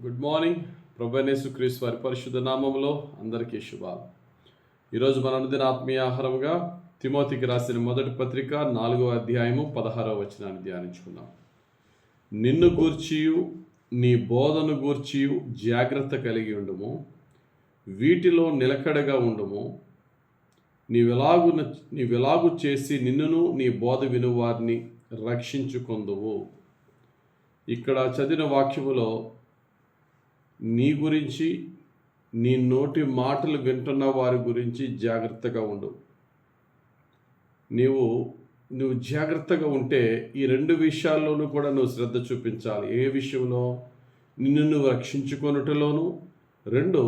Good morning. ప్రభువైన యేసుక్రీస్తు వారి పరిశుద్ధ నామములో అందరికీ శుభాలు. ఈరోజు మన అనుదిన ఆత్మీయ ఆహారముగా తిమోతికి రాసిన మొదటి పత్రిక 4వ అధ్యాయము 16వ వచనాన్ని ధ్యానించుకుందాం. నిన్ను గూర్చియు నీ బోధను గూర్చియు జాగ్రత్త కలిగి ఉండుము, వీటిలో నిలకడగా ఉండుము. నీవెలాగు చేసి నిన్నును నీ బోధ వినువారిని రక్షించుకొందువు. ఇక్కడ చదివిన వాక్యములో నీ గురించి, నీ నోటి మాటలు వింటున్న వారి గురించి జాగ్రత్తగా ఉండు. నువ్వు జాగ్రత్తగా ఉంటే ఈ రెండు విషయాల్లోనూ కూడా నువ్వు శ్రద్ధ చూపించాలి. ఏ విషయంలో? నిన్ను నువ్వు రక్షించుకొనుటలోను. రెండు,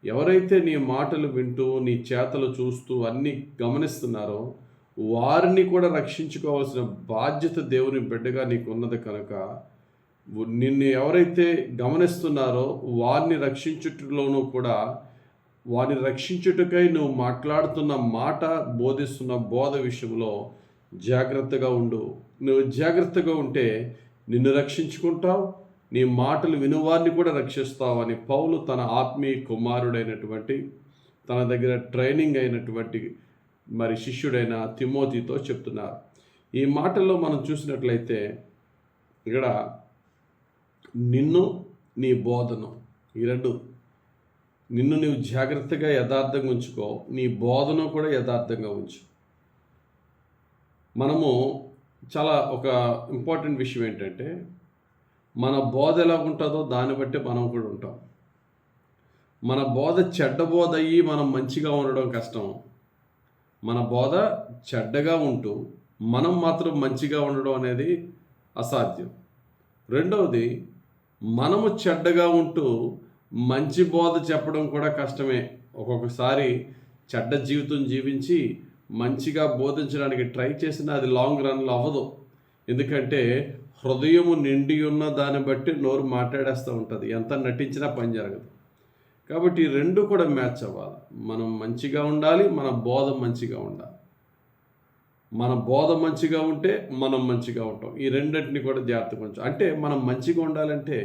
ఎవరైతే నీ మాటలు వింటూ నీ చేతలు చూస్తూ అన్నీ గమనిస్తున్నారో వారిని కూడా రక్షించుకోవాల్సిన బాధ్యత దేవుని బిడ్డగా నీకు ఉన్నది కనుక నిన్ను ఎవరైతే గమనిస్తున్నారో వారిని రక్షించుటలోనూ కూడా, వారిని రక్షించుటకై నువ్వు మాట్లాడుతున్న మాట, బోధిస్తున్న బోధ విషయంలో జాగ్రత్తగా ఉండు. నువ్వు జాగ్రత్తగా ఉంటే నిన్ను రక్షించుకుంటావు, నీ మాటలు వినువారిని కూడా రక్షిస్తావు అని పౌలు తన ఆత్మీయ కుమారుడైనటువంటి, తన దగ్గర ట్రైనింగ్ అయినటువంటి శిష్యుడైన తిమోతితో చెప్తున్నారు. ఈ మాటల్లో మనం చూసినట్లయితే ఇక్కడ నిన్ను, నీ బోధను, ఈ రెండు, నిన్ను నీవు జాగ్రత్తగా యథార్థంగా ఉంచుకో, నీ బోధను కూడా యథార్థంగా ఉంచు. మనము చాలా ఒక ఇంపార్టెంట్ విషయం ఏంటంటే, మన బోధ ఎలా ఉంటుందో దాన్ని బట్టి మనం కూడా ఉంటాం. మన బోధ చెడ్డ బోధ అయ్యి మనం మంచిగా ఉండడం కష్టం. మన బోధ చెడ్డగా ఉంటూ మనం మాత్రం మంచిగా ఉండడం అనేది అసాధ్యం. రెండవది, మనము చెడ్డగా ఉంటూ మంచి బోధ చెప్పడం కూడా కష్టమే. ఒక్కొక్కసారి చెడ్డ జీవితం జీవించి మంచిగా బోధించడానికి ట్రై చేసినా అది లాంగ్ రన్లో అవ్వదు. ఎందుకంటే హృదయము నిండి ఉన్న దాన్ని బట్టి నోరు మాట్లాడేస్తూ ఉంటుంది, ఎంత నటించినా పని జరగదు. కాబట్టి ఈ రెండు కూడా మ్యాచ్ అవ్వాలి. మనం మంచిగా ఉండాలి, మన బోధ మంచిగా ఉండాలి. మన బోధ మంచిగా ఉంటే మనం మంచిగా ఉంటాం. ఈ రెండింటిని కూడా జాగ్రత్తగా ఉంచాలి. అంటే మనం మంచిగా ఉండాలంటే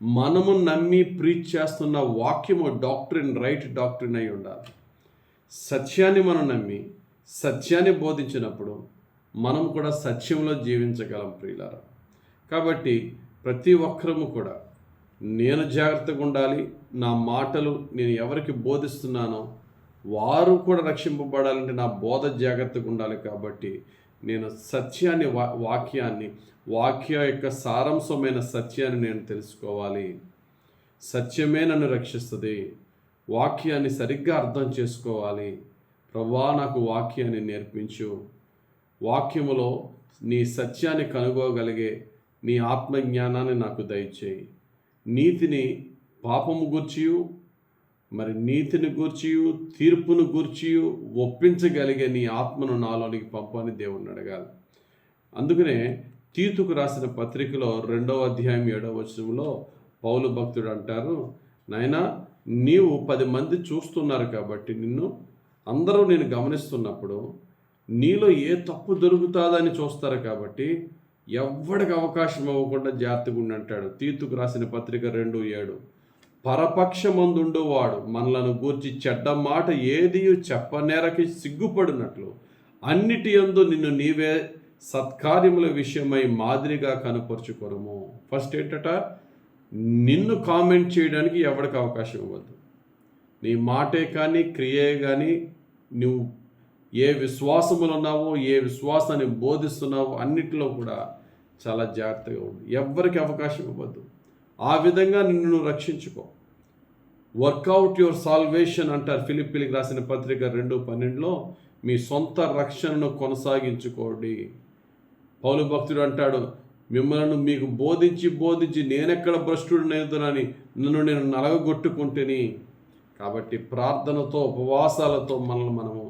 మనము నమ్మి ప్రీచ్ చేస్తున్న వాక్యము డాక్ట్రిన్, రైట్ డాక్ట్రిన్ అయి ఉండాలి. సత్యాన్ని మనం నమ్మి సత్యాన్ని బోధించినప్పుడు మనం కూడా సత్యంలో జీవించగలం ప్రియులారా. కాబట్టి ప్రతి ఒక్కరము కూడా నేను జాగ్రత్తగా ఉండాలి, నా మాటలు నేను ఎవరికి బోధిస్తున్నానో వారు కూడా రక్షింపబడాలంటే నా బోధ జాగ్రత్తగా ఉండాలి. కాబట్టి నేను సత్యాన్ని, వాక్య యొక్క సారాంశమైన సత్యాన్ని నేను తెలుసుకోవాలి. సత్యమే నన్ను రక్షిస్తుంది. వాక్యాన్ని సరిగ్గా అర్థం చేసుకోవాలి. ప్రభువా, నాకు వాక్యాన్ని నేర్పించు. వాక్యములో నీ సత్యాన్ని కనుగోగలిగే నీ ఆత్మజ్ఞానాన్ని నాకు దయచేయి. నీతిని, పాపము గూర్చియు నీతిని గూర్చియు తీర్పును గూర్చియు ఒప్పించగలిగే నీ ఆత్మను నాలోనికి పంపని దేవుణ్ణి అడగాలి. అందుకనే తీతుకు రాసిన పత్రికలో 2వ అధ్యాయం 7వ వచనంలో పౌలు భక్తుడు అంటారు, నాయనా, నీవు 10 మంది చూస్తున్నారు కాబట్టి అందరూ నేను గమనిస్తున్నప్పుడు నీలో ఏ తప్పు దొరుకుతుందని చూస్తారు కాబట్టి ఎవ్వడికి అవకాశం ఇవ్వకుండా జాగ్రత్తగా ఉండి అంటాడు. తీతుకు రాసిన పత్రిక 2:7. పరపక్షమందుండువాడు మనలను గూర్చి చెడ్డ మాట ఏది చెప్పనేరకి సిగ్గుపడినట్లు అన్నిటి యందు నిన్ను నీవే సత్కార్యముల విషయమై మాదిరిగా కనపరుచుకోరము. ఫస్ట్ ఏంటట, నిన్ను కామెంట్ చేయడానికి ఎవరికి అవకాశం ఇవ్వద్దు. నీ మాటే కానీ క్రియే కానీ నువ్వు ఏ విశ్వాసములు ఉన్నావో, ఏ విశ్వాసాన్ని బోధిస్తున్నావో అన్నిటిలో కూడా చాలా జాగ్రత్తగా ఉండు. ఎవరికి అవకాశం ఇవ్వద్దు. ఆ విధంగా నిన్ను రక్షించుకో. వర్కౌట్ యువర్ సాల్వేషన్ అంటారు ఫిలిప్పీలకు రాసిన పత్రిక 2:12లో. మీ సొంత రక్షణను కొనసాగించుకోండి. పౌలు భక్తుడు అంటాడు, మిమ్మల్ని మీకు బోధించి నేనెక్కడ భ్రష్టుడినైదునని నన్ను నేను నలగగొట్టుకుంటేని. కాబట్టి ప్రార్థనతో, ఉపవాసాలతో మనము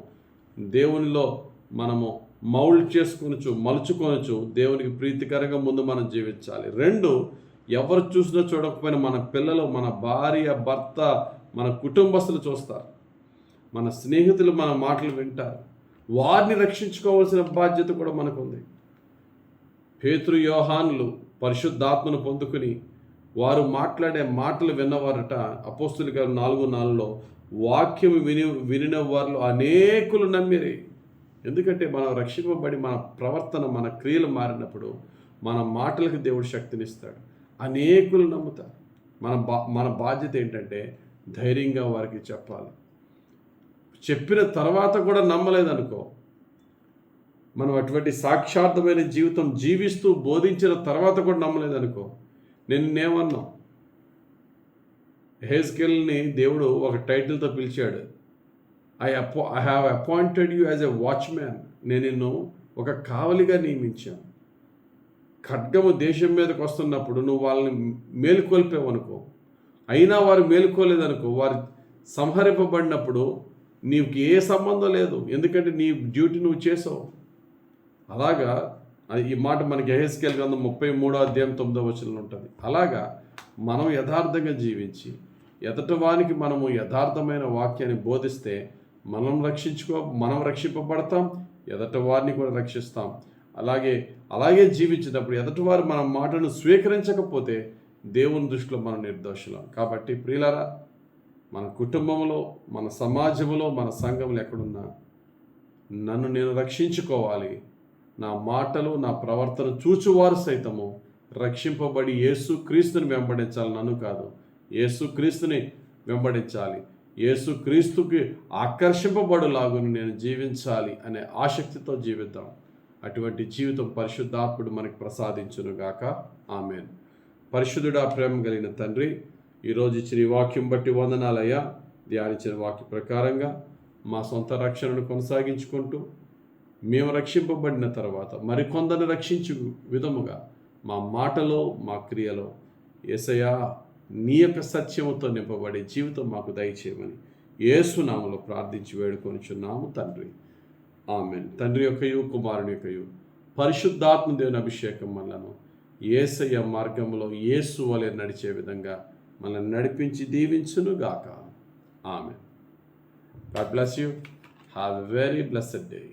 దేవునిలో మలుచుకొనచ్చు దేవునికి ప్రీతికరంగా ముందు మనం జీవించాలి. రెండు, ఎవరు చూసినా చూడకపోయినా మన పిల్లలు, మన భార్య, భర్త, మన కుటుంబస్తులు చూస్తారు, మన స్నేహితులు మన మాటలు వింటారు. వారిని రక్షించుకోవాల్సిన బాధ్యత కూడా మనకుంది. పేతురు, యోహానులు పరిశుద్ధాత్మను పొందుకుని వారు మాట్లాడే మాటలు విన్నవారట. అపోస్తుల గారు 4:4లో వాక్యం వినిన వారిలో అనేకులు నమ్మిరి. ఎందుకంటే మనం రక్షింపబడి మన ప్రవర్తన, మన క్రియలు మారినప్పుడు మన మాటలకు దేవుడు శక్తినిస్తాడు. అనేకులు నమ్ముతారు. మన బాధ్యత ఏంటంటే ధైర్యంగా వారికి చెప్పాలి. చెప్పిన తర్వాత కూడా నమ్మలేదనుకో, మనం అటువంటి సాక్షార్థమైన జీవితం జీవిస్తూ బోధించిన తర్వాత కూడా నమ్మలేదనుకో, నేనేమన్నా యెహెజ్కేలుని దేవుడు ఒక టైటిల్తో పిలిచాడు. I have appointed you as a watchman. నేను నిన్ను ఒక కావలిగా నియమించాను. ఖడ్గము దేశం మీదకి వస్తున్నప్పుడు నువ్వు వాళ్ళని మేలుకొల్పావనుకో, అయినా వారు మేలుకోలేదనుకో, వారు సంహరింపబడినప్పుడు నీకు ఏ సంబంధం లేదు, ఎందుకంటే నీ డ్యూటీ నువ్వు చేసావు. అలాగా ఈ మాట మనకి యెహెజ్కేలు గ్రంథం 33:9 ఉంటుంది. అలాగా మనం యథార్థంగా జీవించి ఎదటివానికి మనము యథార్థమైన వాక్యాన్ని బోధిస్తే మనం రక్షింపబడతాం, ఎదటి వారిని కూడా రక్షిస్తాం. అలాగే జీవించినప్పుడు ఎదటివారు మన మాటను స్వీకరించకపోతే దేవుని దృష్టిలో మనం నిర్దోషులం. కాబట్టి ప్రియులారా, మన కుటుంబంలో, మన సమాజంలో, మన సంఘంలో ఎక్కడున్నా నన్ను నేను రక్షించుకోవాలి. నా మాటలు, నా ప్రవర్తన చూచువారు సైతము రక్షింపబడి యేసుక్రీస్తుని వెంబడించాలి. నన్ను కాదు, యేసుక్రీస్తుని వెంబడించాలి. యేసుక్రీస్తుకి ఆకర్షింపబడులాగును నేను జీవించాలి అనే ఆసక్తితో జీవిద్దాం. అటువంటి జీవితం పరిశుద్ధాత్ముడు మనకు ప్రసాదించునుగాక. ఆమేన్. పరిశుద్ధుడా, ప్రేమ కలిగిన తండ్రి, ఈరోజు ఇచ్చిన ఈ వాక్యం బట్టి వందనాలయ్యా. ధ్యానించిన వాక్య ప్రకారంగా మా సొంత రక్షణను కొనసాగించుకుంటూ మేము రక్షింపబడిన తర్వాత మరికొందరిని రక్షించు విధముగా మా మాటలో, మా క్రియలో యేసయ్యా నీ యొక్క సత్యముతో నింపబడే జీవితం మాకు దయచేయమని యేసు నామములో ప్రార్థించి వేడుకొనుచున్నాము తండ్రి. ఆమేన్. తండ్రి యొక్కయు, కుమారుని యొక్కయు, పరిశుద్ధాత్మ దేవుని అభిషేకం మనలను యేసయ్య మార్గంలో యేసు వలె నడిచే విధంగా మనల్ని నడిపించి దీవించును గాక. ఆమేన్. God bless you. Have a very blessed day.